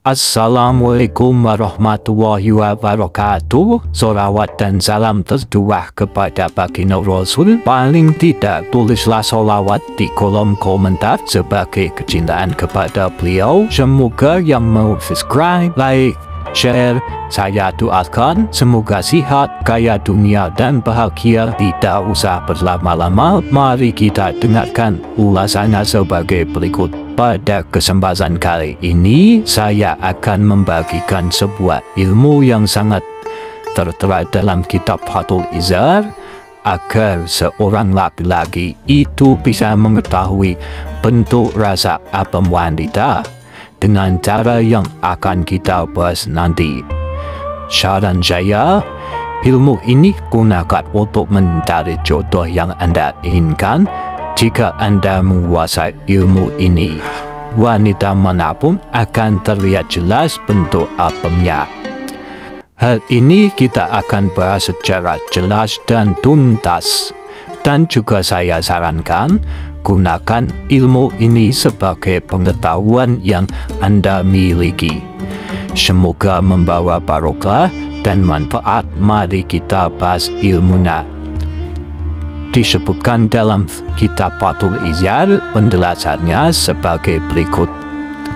Assalamualaikum warahmatullahi wabarakatuh. Solawat dan salam tertuah kepada baginda Rasul. Paling tidak tulislah solawat di kolom komentar sebagai kecintaan kepada beliau. Semoga yang mau subscribe, like, share, saya doakan semoga sehat, kaya dunia dan bahagia. Tidak usah berlama-lama, mari kita dengarkan ulasannya sebagai berikut. Pada kesempatan kali ini, saya akan membagikan sebuah ilmu yang sangat tertera dalam kitab Fathul Izar, agar seorang laki-laki itu bisa mengetahui bentuk rasa apem wanita dengan cara yang akan kita bahas nanti. Saran saya, ilmu ini gunakan untuk mencari jodoh yang Anda inginkan. Jika Anda menguasai ilmu ini, wanita manapun akan terlihat jelas bentuk apemnya. Hal ini kita akan bahas secara jelas dan tuntas. Dan juga saya sarankan, gunakan ilmu ini sebagai pengetahuan yang Anda miliki. Semoga membawa barokah dan manfaat. Mari kita bahas ilmunya. Disebutkan dalam kitab Fathul Izar, penjelasannya sebagai berikut.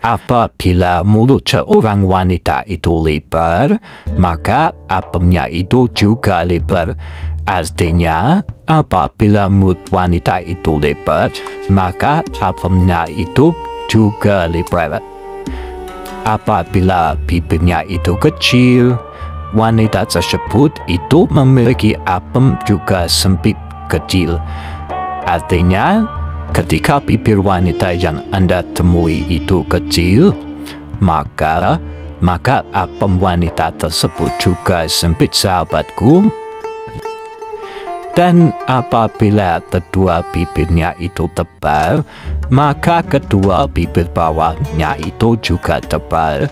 Apabila mulut seorang wanita itu lebar, maka apemnya itu juga lebar. Artinya, apabila mulut wanita itu lebar, maka apemnya itu juga lebar. Apabila bibirnya itu kecil, wanita tersebut itu memiliki apem juga sempit kecil. Artinya, ketika bibir wanita yang Anda temui itu kecil, maka apem wanita tersebut juga sempit, sahabatku. Dan apabila kedua bibirnya itu tebal, maka kedua bibir bawahnya itu juga tebal.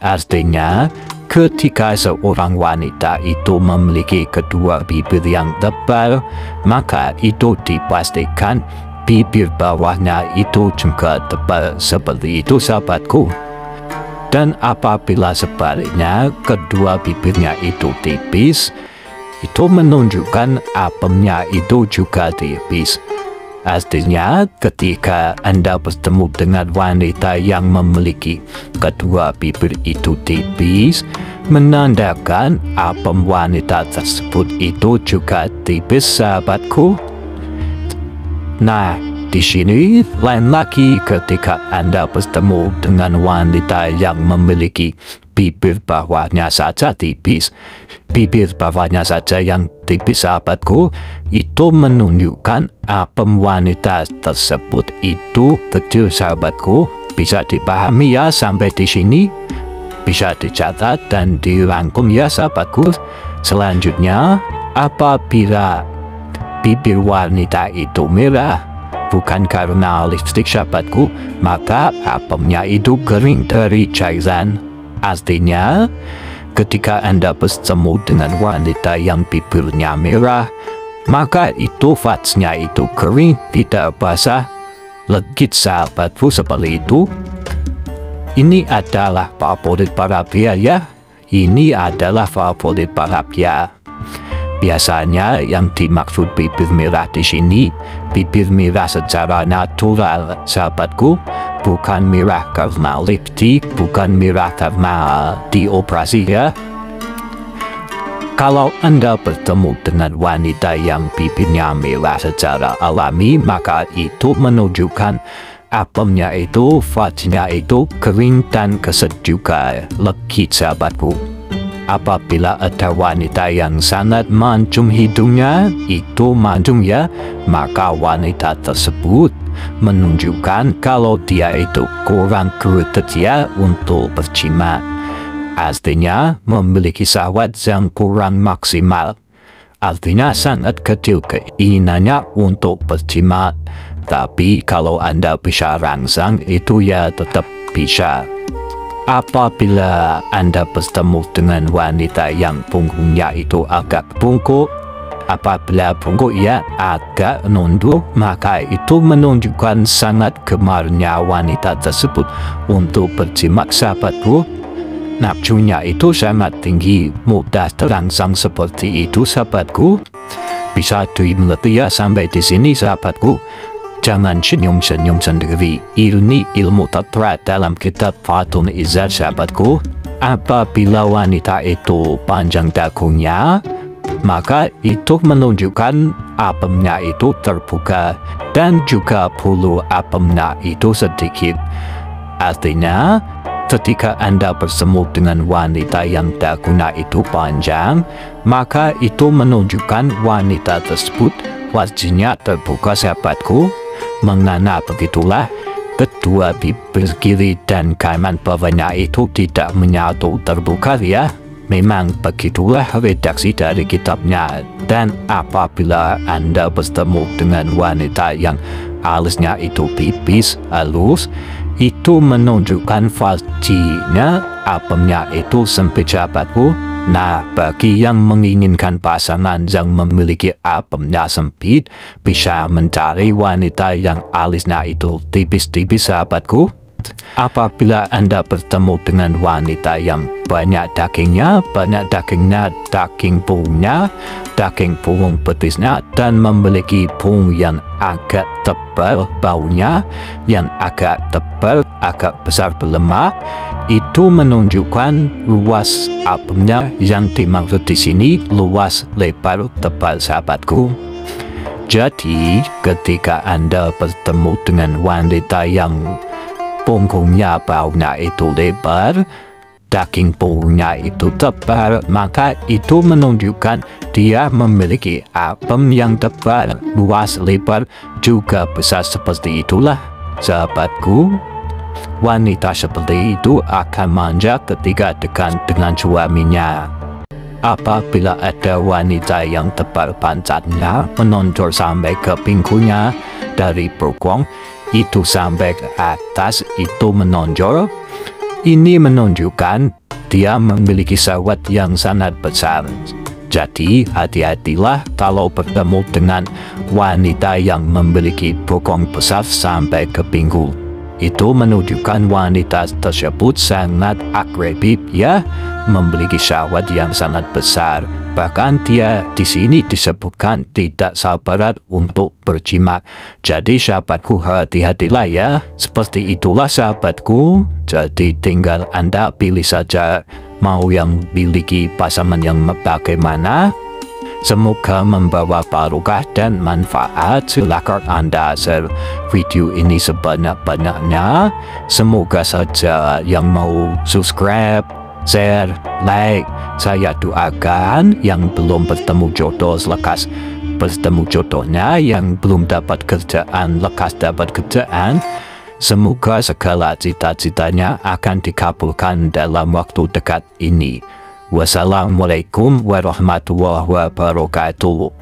Artinya, ketika seorang wanita itu memiliki kedua bibir yang tebal, maka itu dipastikan bibir bawahnya itu juga tebal. Seperti itu, sahabatku. Dan apabila sebaliknya kedua bibirnya itu tipis, itu menunjukkan apemnya itu juga tipis. Artinya, ketika Anda bertemu dengan wanita yang memiliki kedua bibir itu tipis, menandakan apem wanita tersebut itu juga tipis, sahabatku. Nah, di sini lain lagi ketika Anda bertemu dengan wanita yang memiliki bibir bawahnya saja tipis. Bibir bawahnya saja yang tipis, sahabatku, itu menunjukkan apem wanita tersebut itu kecil, sahabatku. Bisa dipahami ya sampai di sini? Bisa dicatat dan dirangkum ya, sahabatku. Selanjutnya, apabila bibir wanita itu merah, bukan karena lipstik, sahabatku, maka apemnya itu kering dari cairan. Artinya, ketika Anda bertemu dengan wanita yang bibirnya merah, maka itu fatsnya itu kering, tidak basah, legit, sahabatku, seperti itu. Ini adalah favorit para pria ya. Ini adalah favorit para pria. Biasanya yang dimaksud bibir merah di sini, bibir merah secara natural, sahabatku. Bukan merah karena lipstik, bukan merah karena dioperasi ya. Kalau Anda bertemu dengan wanita yang bibirnya merah secara alami, maka itu menunjukkan apemnya itu, fatsnya itu kering dan keset juga, legit, sahabatku. Apabila ada wanita yang sangat mancung hidungnya, itu mancung ya, maka wanita tersebut menunjukkan kalau dia itu kurang kriteria untuk berjimat. Artinya memiliki syahwat yang kurang maksimal. Artinya sangat kecil keinginannya untuk berjimat. Tapi kalau Anda bisa rangsang, itu ya tetap bisa. Apabila Anda bertemu dengan wanita yang punggungnya itu agak bungkuk, Apabila punggung ia agak nunduk, maka itu menunjukkan sangat gemarnya wanita tersebut untuk berjimat, sahabatku. Nafsunya itu sangat tinggi, mudah terangsang seperti itu, sahabatku. Bisa dimengerti ya sampai di sini, sahabatku. Jangan senyum-senyum sendiri. Ini ilmu tertera dalam kitab Fathul Izzat, sahabatku. Apabila wanita itu panjang dagunya, maka itu menunjukkan apemnya itu terbuka dan juga bulu apemnya itu sedikit. Artinya, ketika Anda bersemu dengan wanita yang dagunya itu panjang, maka itu menunjukkan wanita tersebut wajahnya terbuka, sahabatku. Mengana begitulah, kedua bibir kiri dan kanan bawahnya itu tidak menyatu terbuka ya. Memang begitulah redaksi dari kitabnya. Dan apabila Anda bertemu dengan wanita yang alisnya itu pipis halus, itu menunjukkan wajahnya apemnya itu sempit, sahabatku. Nah, bagi yang menginginkan pasangan yang memiliki apemnya sempit, bisa mencari wanita yang alisnya itu tipis-tipis, sahabatku. Apabila Anda bertemu dengan wanita yang banyak daging punggungnya, daging punggung betisnya, dan memiliki punggung yang agak tebal, baunya yang agak tebal, agak besar berlemak, itu menunjukkan luas apemnya. Yang dimaksud di sini luas, lebar, tebal, sahabatku. Jadi, ketika Anda bertemu dengan wanita yang punggungnya, baunya itu lebar, daging punggungnya itu tebal, maka itu menunjukkan dia memiliki apem yang tebal, luas, lebar, juga besar. Seperti itulah, sahabatku. Wanita seperti itu akan manja ketika dekat dengan suaminya. Apabila ada wanita yang tebal pantatnya menonjol sampai ke pinggulnya dari bokong itu sampai ke atas itu menonjol, ini menunjukkan dia memiliki syahwat yang sangat besar. Jadi hati-hatilah kalau bertemu dengan wanita yang memiliki bokong besar sampai ke pinggul. Itu menunjukkan wanita tersebut sangat agresif ya, memiliki syahwat yang sangat besar. Bahkan dia di sini disebutkan tidak sabar untuk berjimat. Jadi sahabatku, hati-hatilah ya. Seperti itulah sahabatku. Jadi tinggal Anda pilih saja mau yang memiliki pasangan yang bagaimana. Semoga membawa barokah dan manfaat. Silakan Anda share video ini sebanyak-banyaknya. Semoga saja yang mau subscribe, share, like, saya doakan. Yang belum bertemu jodoh lekas bertemu jodohnya, yang belum dapat kerjaan lekas dapat kerjaan. Semoga segala cita-citanya akan dikabulkan dalam waktu dekat ini. Wassalamualaikum warahmatullahi wabarakatuh.